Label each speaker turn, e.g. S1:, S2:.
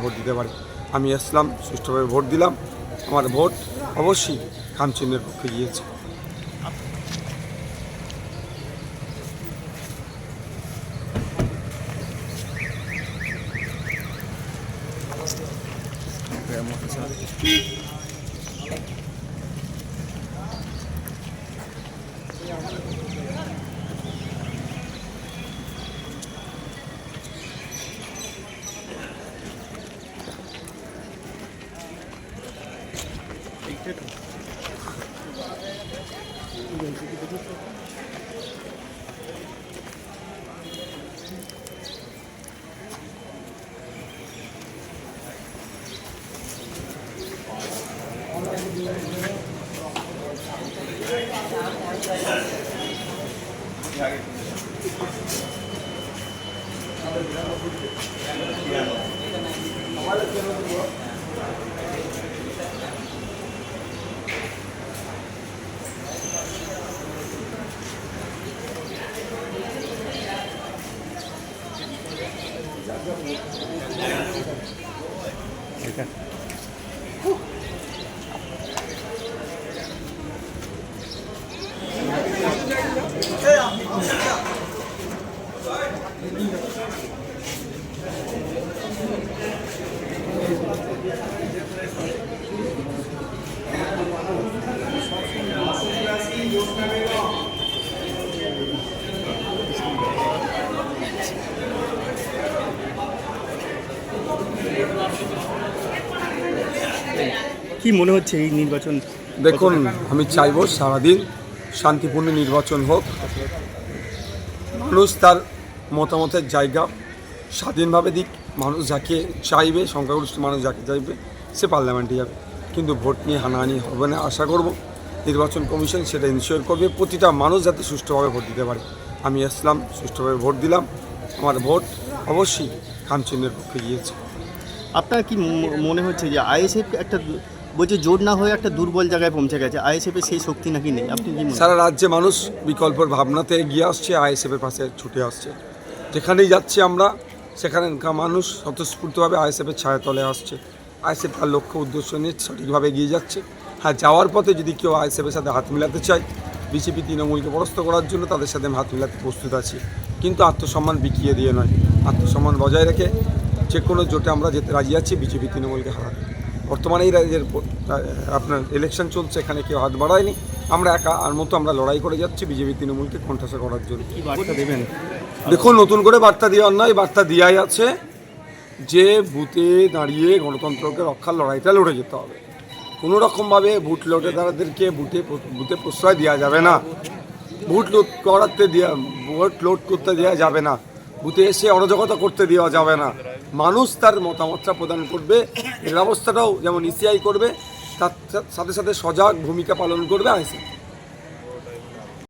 S1: Vote দিতে পারি। আমি আসলাম, সুষ্ঠুভাবে ভোট দিলাম। আমার ভোট অবশ্যই খামচিহ্নের পক্ষে গিয়েছে।
S2: কি মনে হচ্ছে এই নির্বাচন?
S1: দেখুন, আমি চাইব সারাদিন শান্তিপূর্ণ নির্বাচন হোক। মানুষ তার মতামতের জায়গা স্বাধীনভাবে দিক। মানুষ যাকে চাইবে, সংখ্যাগরিষ্ঠ মানুষ যাকে চাইবে সে পার্লামেন্টে যাবে। কিন্তু ভোট নিয়ে হানাহানি হবে না আশা করব। নির্বাচন কমিশন সেটা ইনশিওর করবে প্রতিটা মানুষ যাতে সুষ্ঠুভাবে ভোট দিতে পারে। আমি আসলাম, সুষ্ঠুভাবে ভোট দিলাম। আমার ভোট অবশ্যই খামচিহ্নের পক্ষে গিয়েছে।
S2: আপনার কি মনে হচ্ছে যে আইএসএফ একটা বলছে জোট না হয়ে একটা দুর্বল জায়গায় পৌঁছে গেছে, আইএসএফের সেই শক্তি নাকি নেই? আপনি কি মনে?
S1: সারা রাজ্যে মানুষ বিকল্পের ভাবনাতে এগিয়ে আসছে, আইএসএফের পাশে ছুটে আসছে। যেখানেই যাচ্ছি আমরা সেখানকার মানুষ স্বতঃস্ফূর্তভাবে আইএসএফের ছায়াতলে আসছে। আইএসএফ তার লক্ষ্য উদ্দেশ্য নিয়ে সঠিকভাবে এগিয়ে যাচ্ছে। হ্যাঁ, যাওয়ার পথে যদি কেউ আইএসএফের সাথে হাত মিলাতে চায়, বিজেপি তৃণমূলকে পরাস্ত করার জন্য তাদের সাথে আমি হাত মিলাতে প্রস্তুত আছি, কিন্তু আত্মসম্মান বিকিয়ে দিয়ে নয়। আত্মসম্মান বজায় রেখে যে কোনো জোটে আমরা যেতে রাজি আছি, বিজেপি তৃণমূলকে হারাতে। বর্তমানে এই রাজ্যের আপনার ইলেকশন চলছে, এখানে কেউ হাত বাড়ায়নি। আমরা একা আর মতো আমরা লড়াই করে যাচ্ছি বিজেপি তৃণমূলকে কোণঠাসা করার জন্য।
S2: কি বার্তা দেবেন?
S1: দেখুন, নতুন করে বার্তা দেওয়ার নয়, বার্তা দেওয়াই আছে যে বুথে দাঁড়িয়ে গণতন্ত্রকে রক্ষার লড়াইটা লড়ে যেতে হবে। কোনো রকমভাবে ভোট লুটেরাদেরকে বুথে প্রশ্রয় দেওয়া যাবে না। ভোট লুট করতে দেওয়া যাবে না। বুথে এসে অরাজকতা করতে দেওয়া যাবে না। মানুষ তার মতামতটা প্রদান করবে, এর ব্যবস্থাটাও যেমন ইসিআই করবে, তার সাথে সাথে সজাগ ভূমিকা পালন করবে আইএসএফ।